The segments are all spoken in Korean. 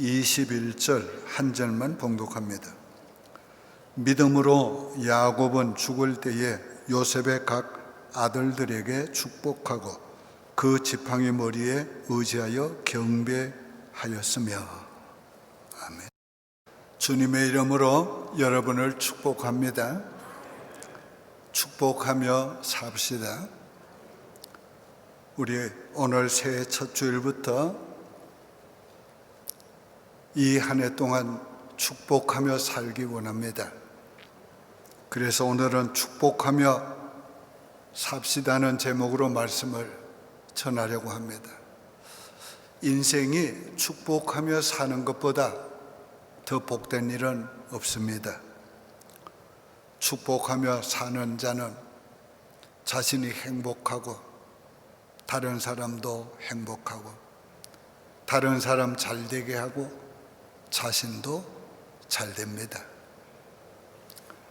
21절 한 절만 봉독합니다. 믿음으로 야곱은 죽을 때에 요셉의 각 아들들에게 축복하고 그 지팡이 머리에 의지하여 경배하였으며. 아멘. 주님의 이름으로 여러분을 축복합니다. 축복하며 삽시다. 우리 오늘 새해 첫 주일부터 이 한 해 동안 축복하며 살기 원합니다. 그래서 오늘은 축복하며 삽시다는 제목으로 말씀을 전하려고 합니다. 인생이 축복하며 사는 것보다 더 복된 일은 없습니다. 축복하며 사는 자는 자신이 행복하고 다른 사람도 행복하고 다른 사람 잘 되게 하고 자신도 잘 됩니다.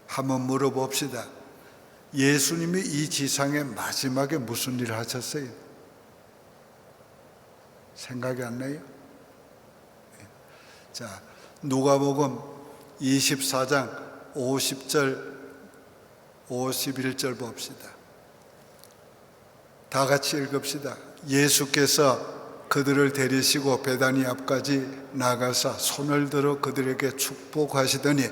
한번 물어봅시다. 예수님이 이 지상에 마지막에 무슨 일을 하셨어요? 생각이 안 나요? 자, 누가복음 24장 50절 51절 봅시다. 다 같이 읽읍시다. 예수께서 그들을 데리시고 베다니 앞까지 나가사 손을 들어 그들에게 축복하시더니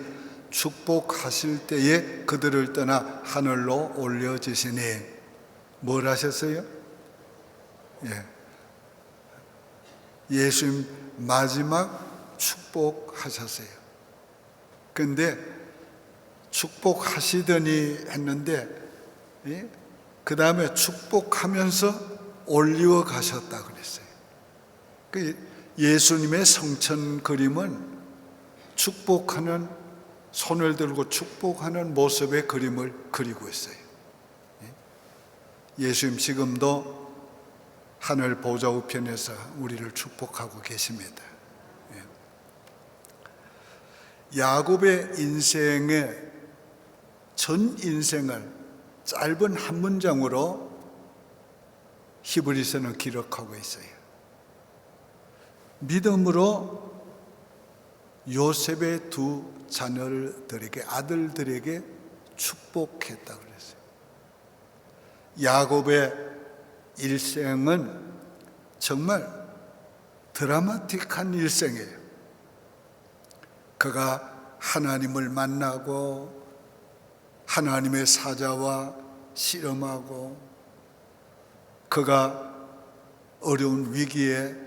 축복하실 때에 그들을 떠나 하늘로 올려지시니. 뭘 하셨어요? 예수님 마지막 축복하셨어요. 근데 축복하시더니 했는데 그 다음에 축복하면서 올리워 가셨다 그랬어요. 예수님의 성천 그림은 축복하는, 손을 들고 축복하는 모습의 그림을 그리고 있어요. 예수님 지금도 하늘 보좌 우편에서 우리를 축복하고 계십니다. 야곱의 인생의 전 인생을 짧은 한 문장으로 히브리서는 기록하고 있어요. 믿음으로 요셉의 두 자녀들에게, 아들들에게 축복했다고 그랬어요. 야곱의 일생은 정말 드라마틱한 일생이에요. 그가 하나님을 만나고 하나님의 사자와 씨름하고 그가 어려운 위기에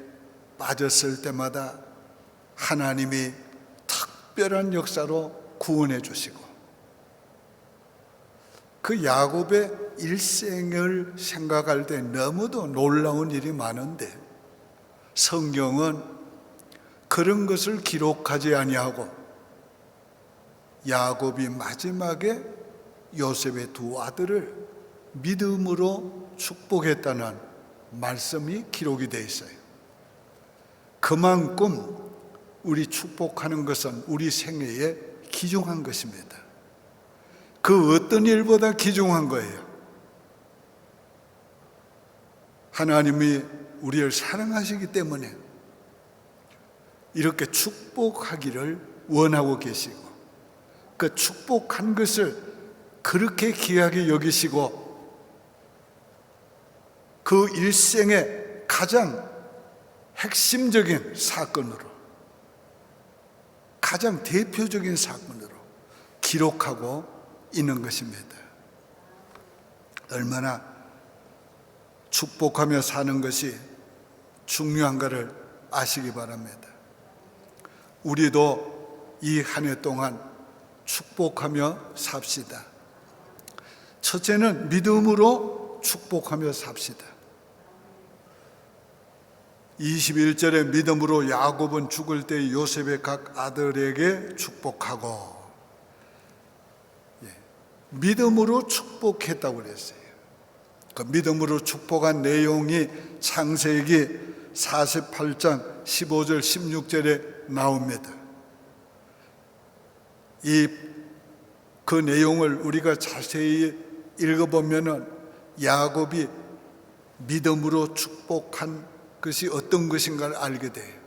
빠졌을 때마다 하나님이 특별한 역사로 구원해 주시고, 그 야곱의 일생을 생각할 때 너무도 놀라운 일이 많은데 성경은 그런 것을 기록하지 아니하고 야곱이 마지막에 요셉의 두 아들을 믿음으로 축복했다는 말씀이 기록이 되어 있어요. 그만큼 우리 축복하는 것은 우리 생애에 귀중한 것입니다. 그 어떤 일보다 귀중한 거예요. 하나님이 우리를 사랑하시기 때문에 이렇게 축복하기를 원하고 계시고, 그 축복한 것을 그렇게 귀하게 여기시고, 그 일생의 가장 핵심적인 사건으로, 가장 대표적인 사건으로 기록하고 있는 것입니다. 얼마나 축복하며 사는 것이 중요한가를 아시기 바랍니다. 우리도 이 한 해 동안 축복하며 삽시다. 첫째는 믿음으로 축복하며 삽시다. 21절에 믿음으로 야곱은 죽을 때 요셉의 각 아들에게 축복하고, 믿음으로 축복했다고 그랬어요. 그 믿음으로 축복한 내용이 창세기 48장 15절 16절에 나옵니다. 그 내용을 우리가 자세히 읽어보면은 야곱이 믿음으로 축복한 것이 어떤 것인가를 알게 돼요.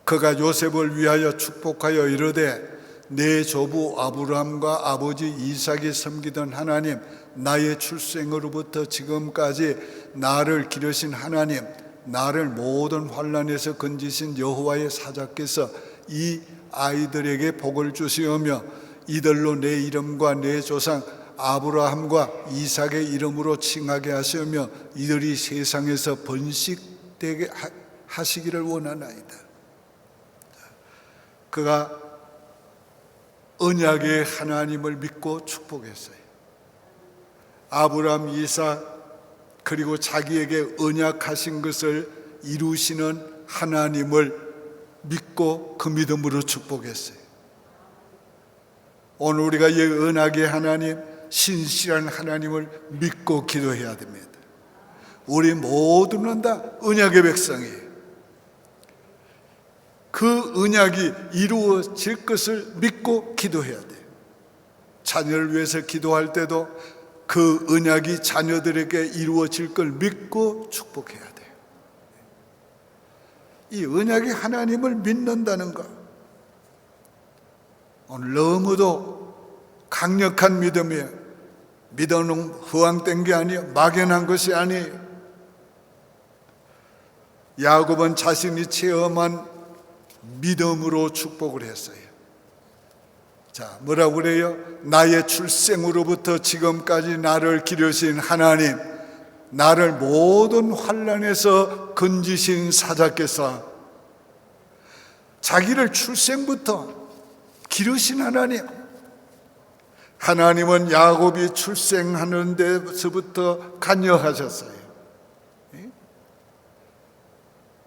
그가 요셉을 위하여 축복하여 이르되 내 조부 아브라함과 아버지 이삭이 섬기던 하나님, 나의 출생으로부터 지금까지 나를 기르신 하나님, 나를 모든 환난에서 건지신 여호와의 사자께서 이 아이들에게 복을 주시오며 이들로 내 이름과 내 조상 아브라함과 이삭의 이름으로 칭하게 하시오며 이들이 세상에서 번식되게 하시기를 원하나이다. 그가 언약의 하나님을 믿고 축복했어요. 아브라함, 이삭 그리고 자기에게 언약하신 것을 이루시는 하나님을 믿고 그 믿음으로 축복했어요. 오늘 우리가 이 언약의 하나님, 신실한 하나님을 믿고 기도해야 됩니다. 우리 모두는 다 언약의 백성이에요. 그 언약이 이루어질 것을 믿고 기도해야 돼요. 자녀를 위해서 기도할 때도 그 언약이 자녀들에게 이루어질 걸 믿고 축복해야 돼요. 이 언약의 하나님을 믿는다는 것, 오늘 너무도 강력한 믿음이에요. 믿어놓은 허황된 게 아니에요. 막연한 것이 아니에요. 야곱은 자신이 체험한 믿음으로 축복을 했어요. 자, 뭐라고 그래요? 나의 출생으로부터 지금까지 나를 기르신 하나님, 나를 모든 환난에서 건지신 사자께서, 자기를 출생부터 기르신 하나님, 하나님은 야곱이 출생하는 데서부터 관여하셨어요.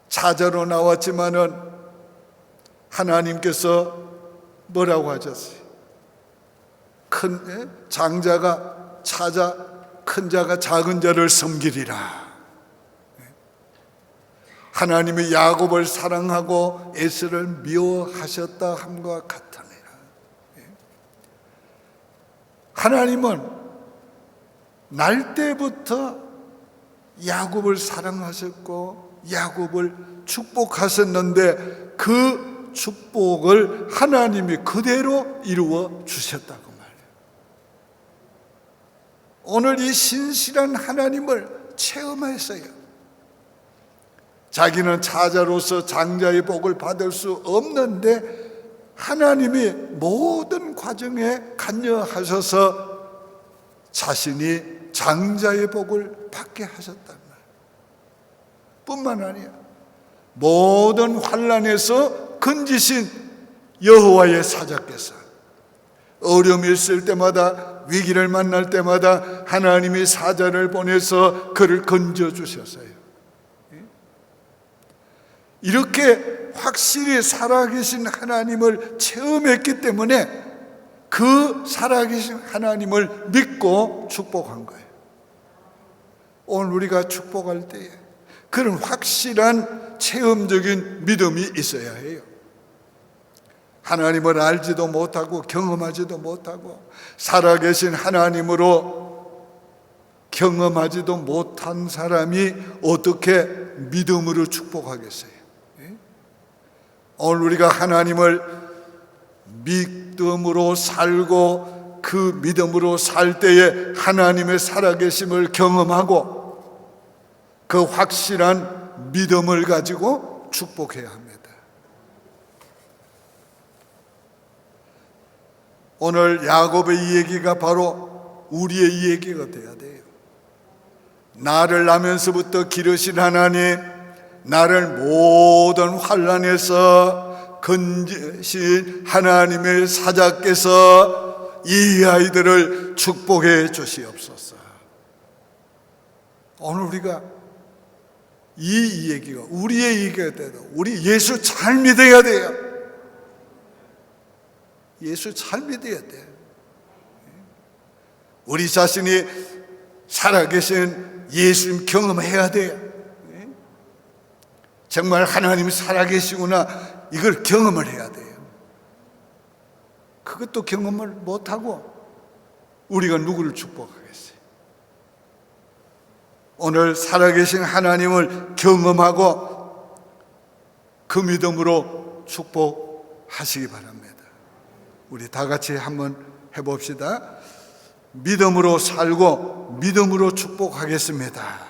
사자로 나왔지만은 하나님께서 뭐라고 하셨어요? 큰 장자가 차자, 큰 자가 작은 자를 섬기리라. 하나님이 야곱을 사랑하고 에서를 미워하셨다 함과 같으니라. 하나님은 날 때부터 야곱을 사랑하셨고 야곱을 축복하셨는데 그 축복을 하나님이 그대로 이루어 주셨다고 말해요. 오늘 이 신실한 하나님을 체험했어요. 자기는 차자로서 장자의 복을 받을 수 없는데 하나님이 모든 과정에 관여하셔서 자신이 장자의 복을 받게 하셨단 말이에요. 뿐만 아니라 모든 환난에서 건지신 여호와의 사자께서 어려움이 있을 때마다, 위기를 만날 때마다 하나님이 사자를 보내서 그를 건져주셨어요. 이렇게 확실히 살아계신 하나님을 체험했기 때문에 그 살아계신 하나님을 믿고 축복한 거예요. 오늘 우리가 축복할 때에 그런 확실한 체험적인 믿음이 있어야 해요. 하나님을 알지도 못하고 경험하지도 못하고 살아계신 하나님으로 경험하지도 못한 사람이 어떻게 믿음으로 축복하겠어요? 오늘 우리가 하나님을 믿음으로 살고 그 믿음으로 살 때에 하나님의 살아계심을 경험하고 그 확실한 믿음을 가지고 축복해야 합니다. 오늘 야곱의 이 얘기가 바로 우리의 이 얘기가 돼야 돼요. 나를 나면서부터 기르신 하나님, 나를 모든 환난에서 건지신 하나님의 사자께서 이 아이들을 축복해 주시옵소서. 오늘 우리가 이 얘기가 우리의 얘기가 돼도 우리 예수 잘 믿어야 돼요. 예수 잘 믿어야 돼요. 우리 자신이 살아계신 예수님 경험해야 돼요. 정말 하나님이 살아계시구나, 이걸 경험을 해야 돼요. 그것도 경험을 못하고 우리가 누구를 축복하겠어요? 오늘 살아계신 하나님을 경험하고 그 믿음으로 축복하시기 바랍니다. 우리 다 같이 한번 해봅시다. 믿음으로 살고 믿음으로 축복하겠습니다.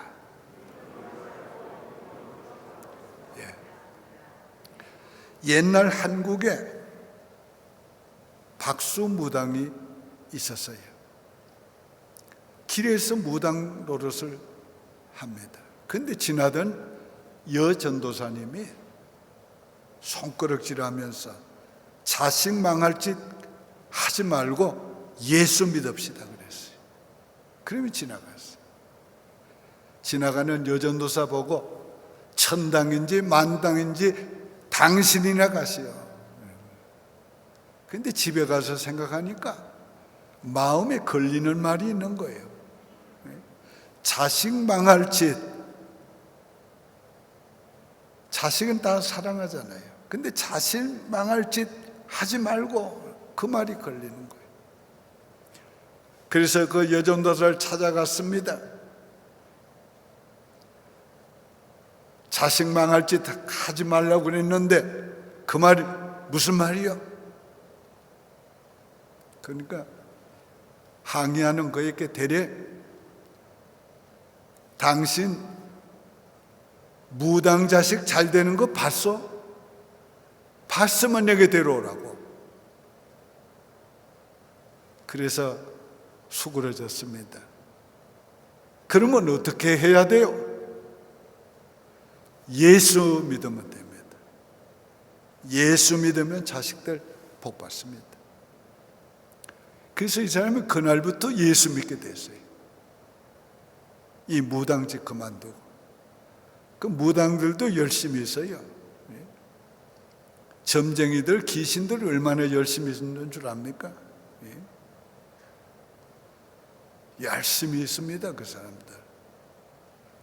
옛날 한국에 박수무당이 있었어요. 길에서 무당 노릇을 합니다. 근데 지나던 여전도사님이 손가락질하면서 자식 망할 짓 하지 말고 예수 믿읍시다 그랬어요. 그러면 지나갔어요. 지나가는 여전도사 보고 천당인지 만당인지 당신이나 가시오. 근데 집에 가서 생각하니까 마음에 걸리는 말이 있는 거예요. 자식 망할 짓, 자식은 다 사랑하잖아요. 근데 자식 망할 짓 하지 말고 그 말이 걸리는 거예요. 그래서 그 여전도사를 찾아갔습니다. 자식 망할 짓 하지 말라고 그랬는데 그 말이 무슨 말이요? 그러니까 항의하는 거에게 대래 당신 무당 자식 잘 되는 거 봤어? 봤으면 내게 데려오라고. 그래서 수그러졌습니다. 그러면 어떻게 해야 돼요? 예수 믿으면 됩니다. 예수 믿으면 자식들 복 받습니다. 그래서 이 사람은 그날부터 예수 믿게 됐어요. 이 무당집 그만두고. 그 무당들도 열심히 있어요. 점쟁이들, 귀신들 얼마나 열심히 있는 줄 압니까? 열심히 있습니다, 그 사람들.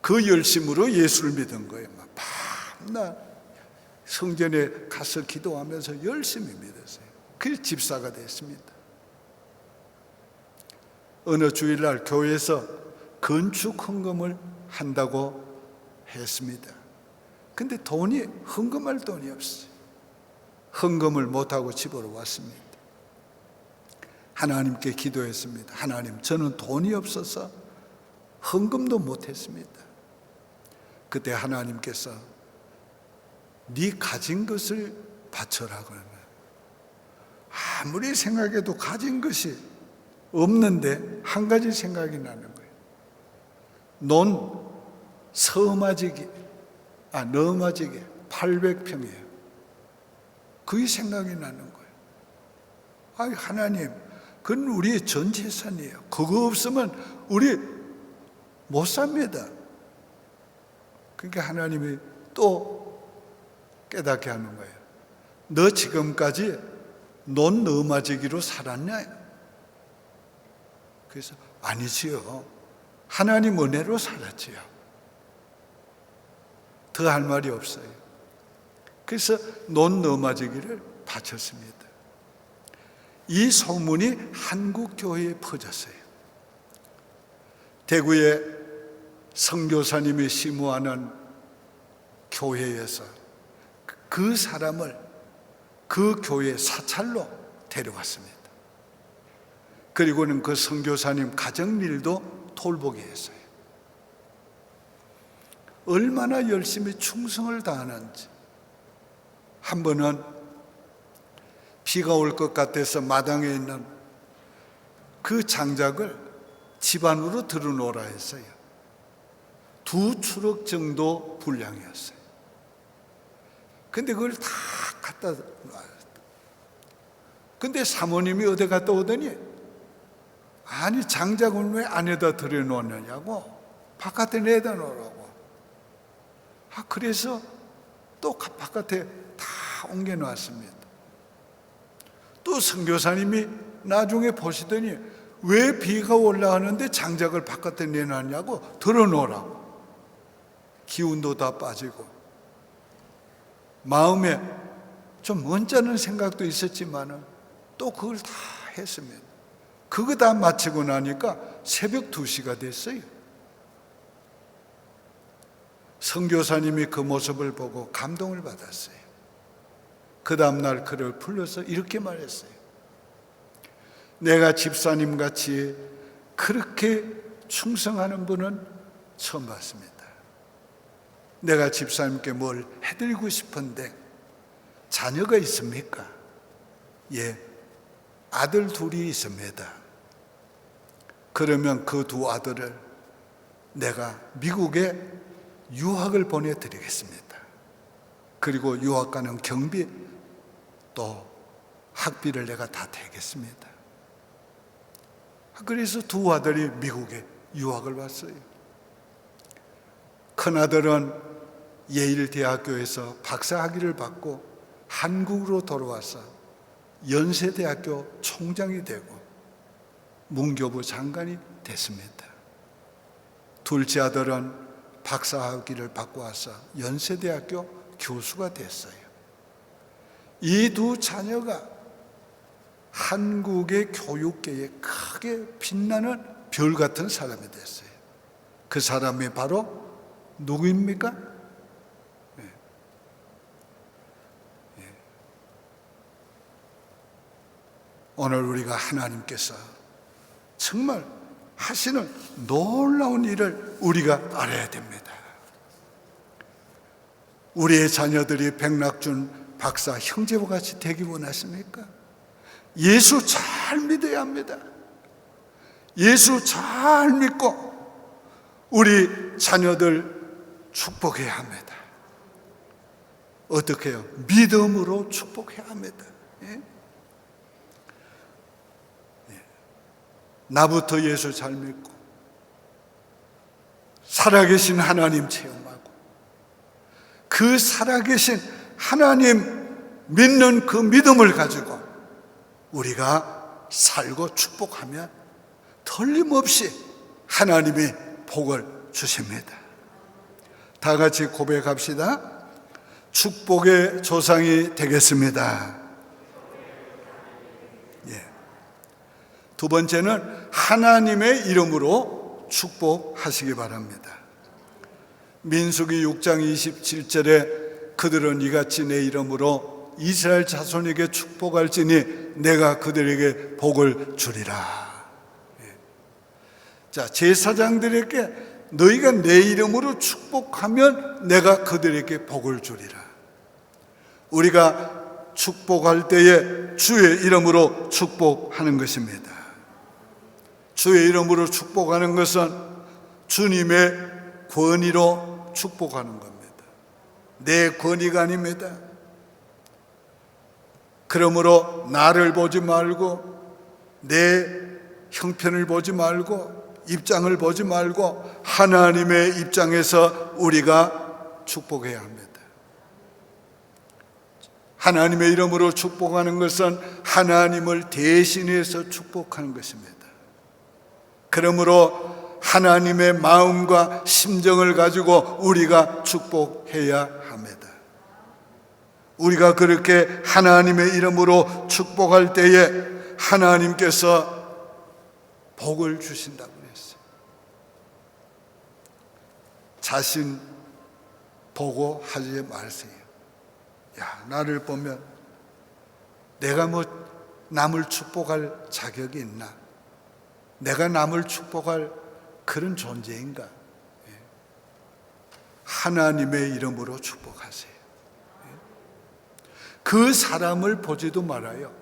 그 열심으로 예수를 믿은 거예요. 막 밤낮 성전에 가서 기도하면서 열심히 믿었어요. 그래서 집사가 됐습니다. 어느 주일날 교회에서 건축 헌금을 한다고 했습니다. 근데 헌금할 돈이 없어요. 헌금을 못하고 집으로 왔습니다. 하나님께 기도했습니다. 하나님, 저는 돈이 없어서 헌금도 못했습니다. 그때 하나님께서 네 가진 것을 바쳐라 그러면 아무리 생각해도 가진 것이 없는데 한 가지 생각이 나는 거예요. 논 너마지게 800평이에요. 그게 생각이 나는 거예요. 아, 하나님, 그건 우리의 전 재산이에요. 그거 없으면 우리 못 삽니다. 그러니까 하나님이 또 깨닫게 하는 거예요. 너 지금까지 논 너마지기로 살았냐? 그래서 아니지요. 하나님 은혜로 살았지요. 더 할 말이 없어요. 그래서 논 너마지기를 바쳤습니다. 이 소문이 한국 교회에 퍼졌어요. 대구에 선교사님이 심우하는 교회에서 그 사람을 그 교회 사찰로 데려왔습니다. 그리고는 그 선교사님 가정일도 돌보게 했어요. 얼마나 열심히 충성을 다하는지. 한 번은 비가 올 것 같아서 마당에 있는 그 장작을 집 안으로 들어놓으라 했어요. 2트럭 정도 분량이었어요. 근데 그걸 다 갖다 놔요. 근데 사모님이 어디 갔다 오더니 아니 장작을 왜 안에다 들여놓느냐고 바깥에 내다 놓으라고. 그래서 또 바깥에 다 옮겨놨습니다. 또 선교사님이 나중에 보시더니 왜 비가 올라가는데 장작을 바깥에 내놨냐고 들어놓으라고. 기운도 다 빠지고 마음에 좀 언짢은 생각도 있었지만 또 그걸 다 했습니다. 그거 다 마치고 나니까 새벽 2시가 됐어요. 선교사님이 그 모습을 보고 감동을 받았어요. 그 다음날 그를 불러서 이렇게 말했어요. 내가 집사님 같이 그렇게 충성하는 분은 처음 봤습니다. 내가 집사님께 뭘 해드리고 싶은데 자녀가 있습니까? 예, 아들 둘이 있습니다. 그러면 그 두 아들을 내가 미국에 유학을 보내드리겠습니다. 그리고 유학 가는 경비 또 학비를 내가 다 대겠습니다. 그래서 두 아들이 미국에 유학을 왔어요. 큰아들은 예일대학교에서 박사학위를 받고 한국으로 돌아와서 연세대학교 총장이 되고 문교부 장관이 됐습니다. 둘째 아들은 박사학위를 받고 와서 연세대학교 교수가 됐어요. 이 두 자녀가 한국의 교육계에 크게 빛나는 별 같은 사람이 됐어요. 그 사람이 바로 누구입니까? 오늘 우리가 하나님께서 정말 하시는 놀라운 일을 우리가 알아야 됩니다. 우리의 자녀들이 백낙준 박사 형제와 같이 되기 원하십니까? 예수 잘 믿어야 합니다. 예수 잘 믿고 우리 자녀들 축복해야 합니다. 어떻게 해요? 믿음으로 축복해야 합니다. 예? 나부터 예수 잘 믿고 살아계신 하나님 체험하고 그 살아계신 하나님 믿는 그 믿음을 가지고 우리가 살고 축복하면 틀림없이 하나님이 복을 주십니다. 다 같이 고백합시다. 축복의 조상이 되겠습니다. 두 번째는 하나님의 이름으로 축복하시기 바랍니다. 민수기 6장 27절에 그들은 이같이 내 이름으로 이스라엘 자손에게 축복할지니 내가 그들에게 복을 주리라. 자, 제사장들에게 너희가 내 이름으로 축복하면 내가 그들에게 복을 주리라. 우리가 축복할 때에 주의 이름으로 축복하는 것입니다. 주의 이름으로 축복하는 것은 주님의 권위로 축복하는 겁니다. 내 권위가 아닙니다. 그러므로 나를 보지 말고 내 형편을 보지 말고 입장을 보지 말고 하나님의 입장에서 우리가 축복해야 합니다. 하나님의 이름으로 축복하는 것은 하나님을 대신해서 축복하는 것입니다. 그러므로 하나님의 마음과 심정을 가지고 우리가 축복해야 합니다. 우리가 그렇게 하나님의 이름으로 축복할 때에 하나님께서 복을 주신다고 그랬어요. 자신 보고 하지 마세요. 야, 나를 보면 내가 뭐 남을 축복할 자격이 있나? 내가 남을 축복할 그런 존재인가? 하나님의 이름으로 축복하세요. 그 사람을 보지도 말아요.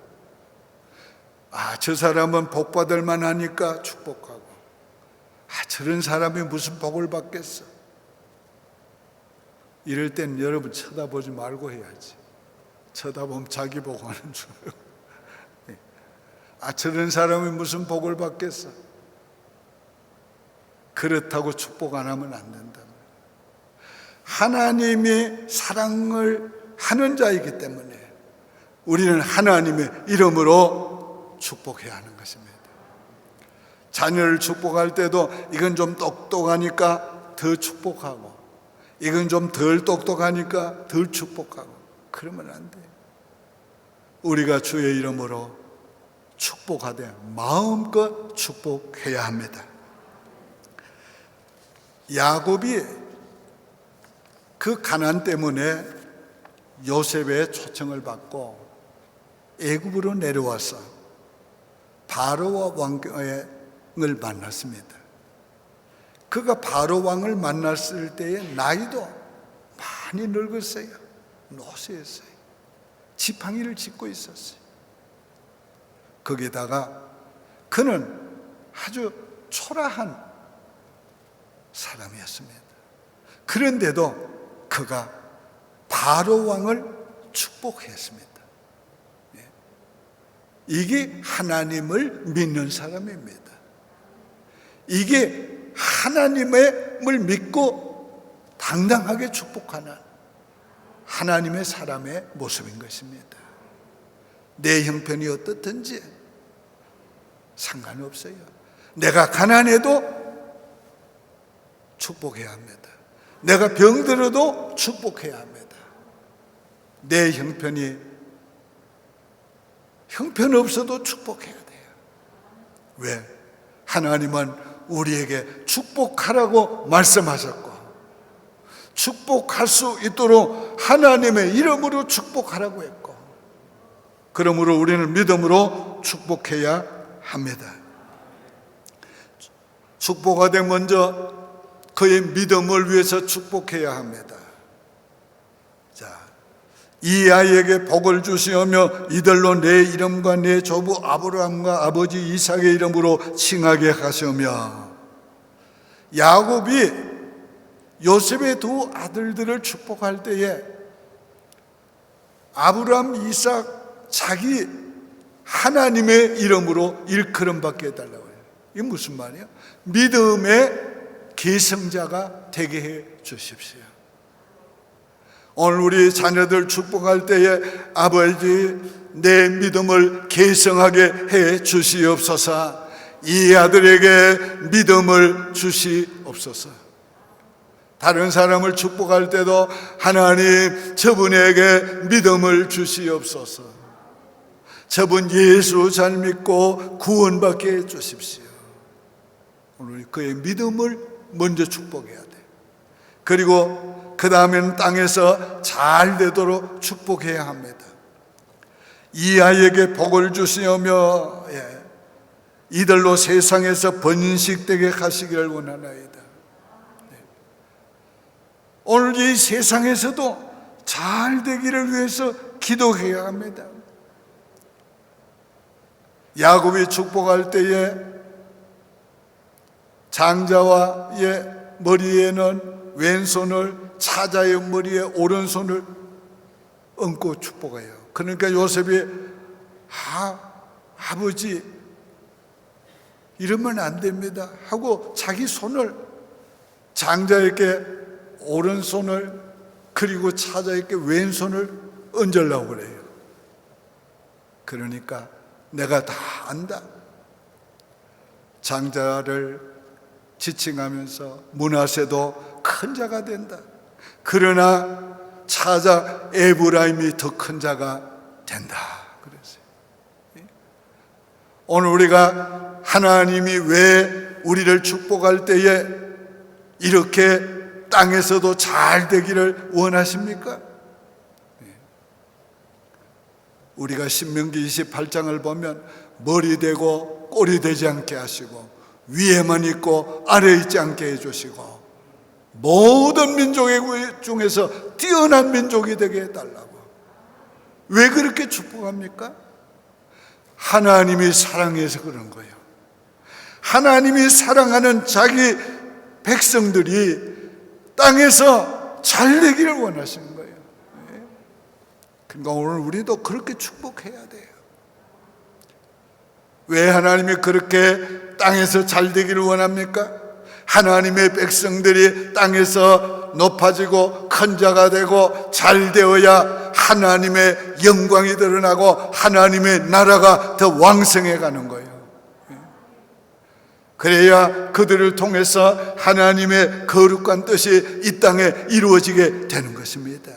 아, 저 사람은 복 받을 만하니까 축복하고, 아, 저런 사람이 무슨 복을 받겠어? 이럴 땐 여러분 쳐다보지 말고 해야지. 쳐다보면 자기 보고 하는 줄 알고. 아, 저런 사람이 무슨 복을 받겠어? 그렇다고 축복 안 하면 안 된다. 하나님이 사랑을 하는 자이기 때문에 우리는 하나님의 이름으로 축복해야 하는 것입니다. 자녀를 축복할 때도 이건 좀 똑똑하니까 더 축복하고, 이건 좀 덜 똑똑하니까 덜 축복하고, 그러면 안 돼요. 우리가 주의 이름으로 축복하되 마음껏 축복해야 합니다. 야곱이 그 가난 때문에 요셉의 초청을 받고 애굽으로 내려와서 바로와 왕을 만났습니다. 그가 바로 왕을 만났을 때의 나이도 많이 늙었어요. 노쇠했어요. 지팡이를 짚고 있었어요. 거기다가 그는 아주 초라한 사람이었습니다. 그런데도 그가 바로 왕을 축복했습니다. 이게 하나님을 믿는 사람입니다. 이게 하나님을 믿고 당당하게 축복하는 하나님의 사람의 모습인 것입니다. 내 형편이 어떻든지 상관없어요. 내가 가난해도 축복해야 합니다. 내가 병들어도 축복해야 합니다. 내 형편 없어도 축복해야 돼요. 왜? 하나님은 우리에게 축복하라고 말씀하셨고, 축복할 수 있도록 하나님의 이름으로 축복하라고 했고, 그러므로 우리는 믿음으로 축복해야 합니다. 축복하되 먼저 그의 믿음을 위해서 축복해야 합니다. 자, 이 아이에게 복을 주시오며 이들로 내 이름과 내 조부 아브라함과 아버지 이삭의 이름으로 칭하게 하시오며, 야곱이 요셉의 두 아들들을 축복할 때에 아브라함, 이삭, 자기 하나님의 이름으로 일컬음 받게 해달라고 해요. 이게 무슨 말이에요? 믿음의 계승자가 되게 해 주십시오. 오늘 우리 자녀들 축복할 때에 아버지, 내 믿음을 계승하게 해 주시옵소서. 이 아들에게 믿음을 주시옵소서. 다른 사람을 축복할 때도 하나님, 저분에게 믿음을 주시옵소서. 저분 예수 잘 믿고 구원받게 해 주십시오. 오늘 그의 믿음을 먼저 축복해야 돼. 그리고 그 다음에는 땅에서 잘 되도록 축복해야 합니다. 이 아이에게 복을 주시오며 이들로 세상에서 번식되게 하시기를 원하나이다. 오늘 이 세상에서도 잘 되기를 위해서 기도해야 합니다. 야곱이 축복할 때에 장자와의 머리에는 왼손을, 차자의 머리에 오른손을 얹고 축복해요. 그러니까 요셉이 아버지 이러면 안 됩니다 하고 자기 손을 장자에게 오른손을, 그리고 차자에게 왼손을 얹으려고 그래요. 그러니까 내가 다 안다. 장자를 지칭하면서 므낫세도 큰 자가 된다. 그러나 차자 에브라임이 더 큰 자가 된다. 그랬어요. 오늘 우리가 하나님이 왜 우리를 축복할 때에 이렇게 땅에서도 잘 되기를 원하십니까? 우리가 신명기 28장을 보면 머리 되고 꼬리 되지 않게 하시고 위에만 있고 아래에 있지 않게 해주시고 모든 민족 중에서 뛰어난 민족이 되게 해달라고. 왜 그렇게 축복합니까? 하나님이 사랑해서 그런 거예요. 하나님이 사랑하는 자기 백성들이 땅에서 잘 되기를 원하시는 거예요. 그러니까 오늘 우리도 그렇게 축복해야 돼요. 왜 하나님이 그렇게 땅에서 잘 되기를 원합니까? 하나님의 백성들이 땅에서 높아지고 큰 자가 되고 잘 되어야 하나님의 영광이 드러나고 하나님의 나라가 더 왕성해 가는 거예요. 그래야 그들을 통해서 하나님의 거룩한 뜻이 이 땅에 이루어지게 되는 것입니다.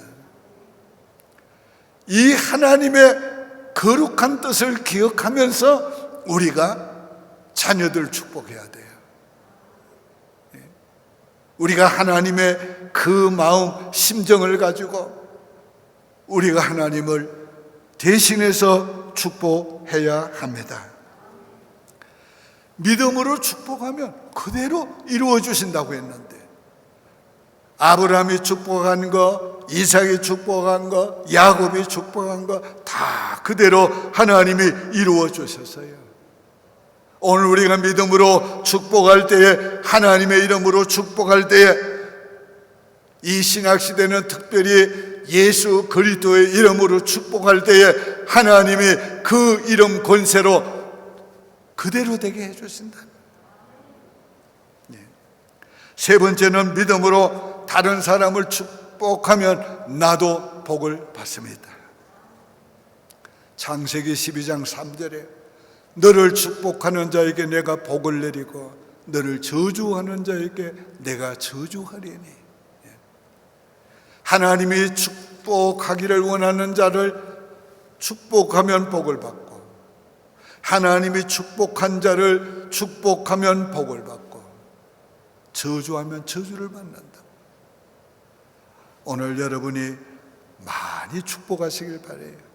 이 하나님의 거룩한 뜻을 기억하면서 우리가 자녀들 축복해야 돼요. 우리가 하나님의 그 마음, 심정을 가지고 우리가 하나님을 대신해서 축복해야 합니다. 믿음으로 축복하면 그대로 이루어 주신다고 했는데, 아브라함이 축복한 거, 이삭이 축복한 거, 야곱이 축복한 거 다 그대로 하나님이 이루어 주셨어요. 오늘 우리가 믿음으로 축복할 때에, 하나님의 이름으로 축복할 때에, 이 신학시대는 특별히 예수 그리스도의 이름으로 축복할 때에 하나님이 그 이름 권세로 그대로 되게 해주신다. 세 번째는 믿음으로 다른 사람을 축복하면 나도 복을 받습니다. 창세기 12장 3절에 너를 축복하는 자에게 내가 복을 내리고 너를 저주하는 자에게 내가 저주하리니. 하나님이 축복하기를 원하는 자를 축복하면 복을 받고, 하나님이 축복한 자를 축복하면 복을 받고, 저주하면 저주를 받는다. 오늘 여러분이 많이 축복하시길 바라요.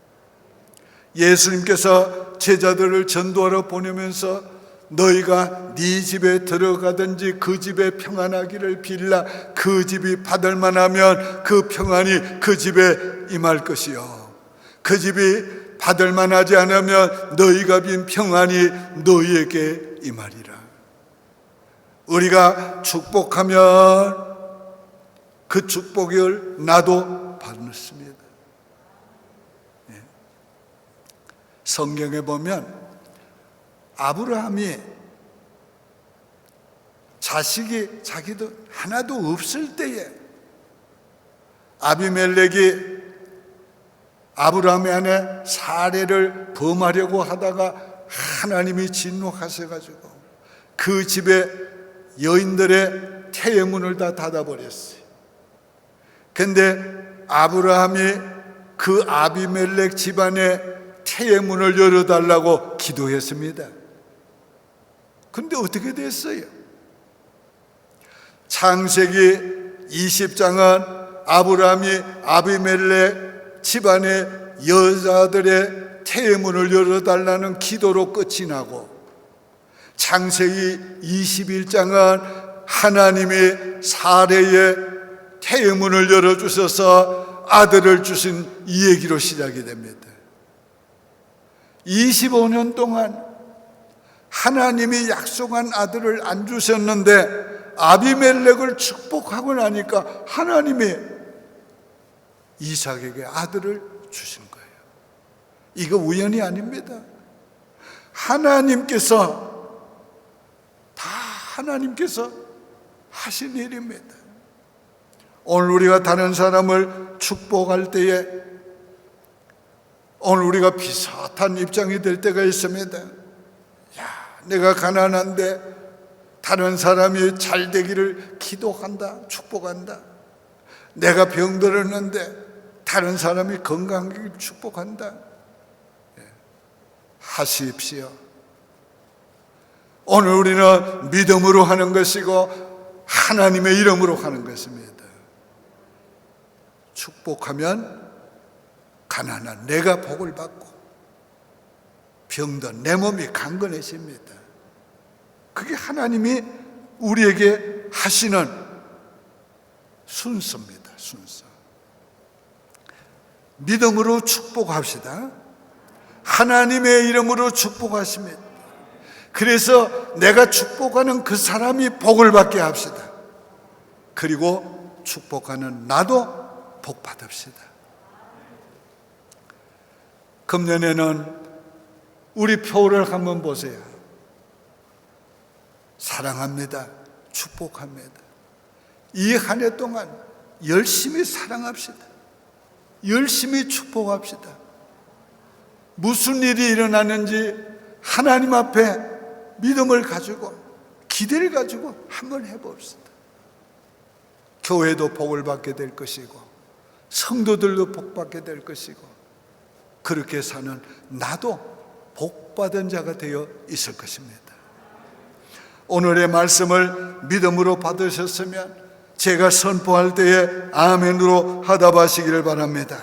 예수님께서 제자들을 전도하러 보내면서 너희가 네 집에 들어가든지 그 집에 평안하기를 빌라. 그 집이 받을 만하면 그 평안이 그 집에 임할 것이요, 그 집이 받을 만하지 않으면 너희가 빈 평안이 너희에게 임하리라. 우리가 축복하면 그 축복을 나도 받습니다. 성경에 보면 아브라함이 자식이 자기도 하나도 없을 때에 아비멜렉이 아브라함의 아내 사레를 범하려고 하다가 하나님이 진노하셔가지고 그 집에 여인들의 태의문을 다 닫아버렸어요. 근데 아브라함이 그 아비멜렉 집안의 태의문을 열어달라고 기도했습니다. 근데 어떻게 됐어요? 창세기 20장은 아브라함이 아비멜렉 집안의 여자들의 태의문을 열어달라는 기도로 끝이 나고, 창세기 21장은 하나님이 사레의 태의문을 열어주셔서 아들을 주신 이 얘기로 시작이 됩니다. 25년 동안 하나님이 약속한 아들을 안 주셨는데 아비멜렉을 축복하고 나니까 하나님이 이삭에게 아들을 주신 거예요. 이거 우연이 아닙니다. 하나님께서 하신 일입니다. 오늘 우리가 다른 사람을 축복할 때에 오늘 우리가 비슷한 입장이 될 때가 있습니다. 내가 가난한데 다른 사람이 잘 되기를 기도한다, 축복한다. 내가 병들었는데 다른 사람이 건강하기를 축복한다. 하십시오. 오늘 우리는 믿음으로 하는 것이고 하나님의 이름으로 하는 것입니다. 축복하면 가난한 내가 복을 받고 병든 내 몸이 강건해집니다. 그게 하나님이 우리에게 하시는 순서입니다. 순서. 믿음으로 축복합시다. 하나님의 이름으로 축복하십니다. 그래서 내가 축복하는 그 사람이 복을 받게 합시다. 그리고 축복하는 나도 복 받읍시다. 금년에는 우리 표를 한번 보세요. 사랑합니다. 축복합니다. 이 한 해 동안 열심히 사랑합시다. 열심히 축복합시다. 무슨 일이 일어나는지 하나님 앞에 믿음을 가지고 기대를 가지고 한번 해봅시다. 교회도 복을 받게 될 것이고 성도들도 복 받게 될 것이고, 그렇게 사는 나도 복받은 자가 되어 있을 것입니다. 오늘의 말씀을 믿음으로 받으셨으면 제가 선포할 때에 아멘으로 하답하시기를 바랍니다.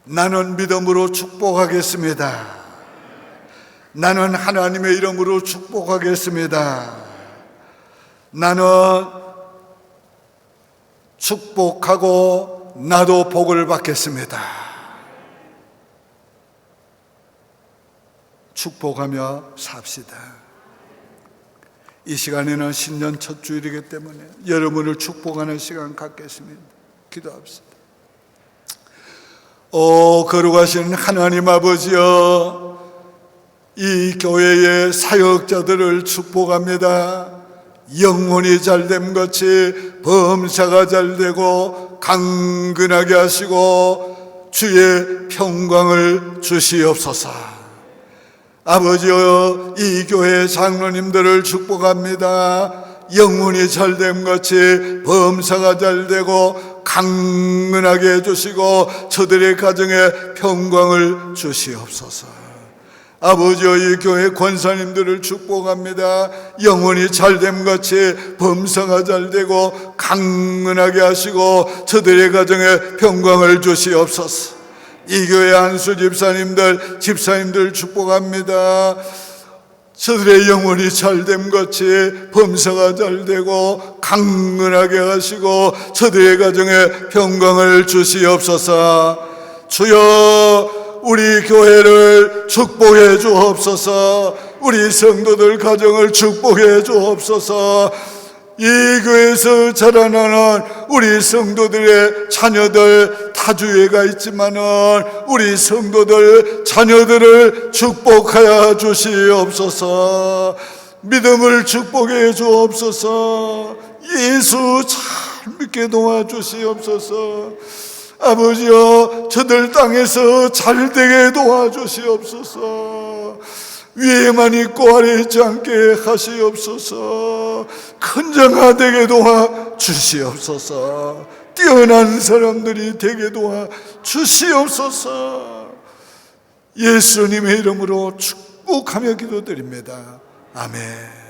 나는 믿음으로 축복하겠습니다. 나는 하나님의 이름으로 축복하겠습니다. 나는 축복하고 나도 복을 받겠습니다. 축복하며 삽시다. 이 시간에는 신년 첫 주일이기 때문에 여러분을 축복하는 시간 갖겠습니다. 기도합시다. 거룩하신 하나님 아버지여, 이 교회의 사역자들을 축복합니다. 영혼이 잘됨 같이 범사가 잘되고 강건하게 하시고 주의 평강을 주시옵소서. 아버지여, 이 교회 장로님들을 축복합니다. 영혼이 잘됨 같이 범사가 잘되고 강건하게 해주시고 저들의 가정에 평강을 주시옵소서. 아버지여, 이 교회 권사님들을 축복합니다. 영혼이 잘됨 같이 범사가 잘되고 강건하게 하시고 저들의 가정에 평강을 주시옵소서. 이 교회 안수 집사님들 축복합니다. 저들의 영혼이 잘됨 같이 범사가 잘되고 강건하게 하시고 저들의 가정에 평강을 주시옵소서. 주여, 우리 교회를 축복해 주옵소서. 우리 성도들 가정을 축복해 주옵소서. 이 교회에서 자라나는 우리 성도들의 자녀들, 타주회가 있지만은 우리 성도들 자녀들을 축복하여 주시옵소서. 믿음을 축복해 주옵소서. 예수 잘 믿게 도와주시옵소서. 아버지여, 저들 땅에서 잘되게 도와주시옵소서. 위에만 있고 아래 있지 않게 하시옵소서. 큰장아 되게 도와주시옵소서. 뛰어난 사람들이 되게 도와주시옵소서. 예수님의 이름으로 축복하며 기도드립니다. 아멘.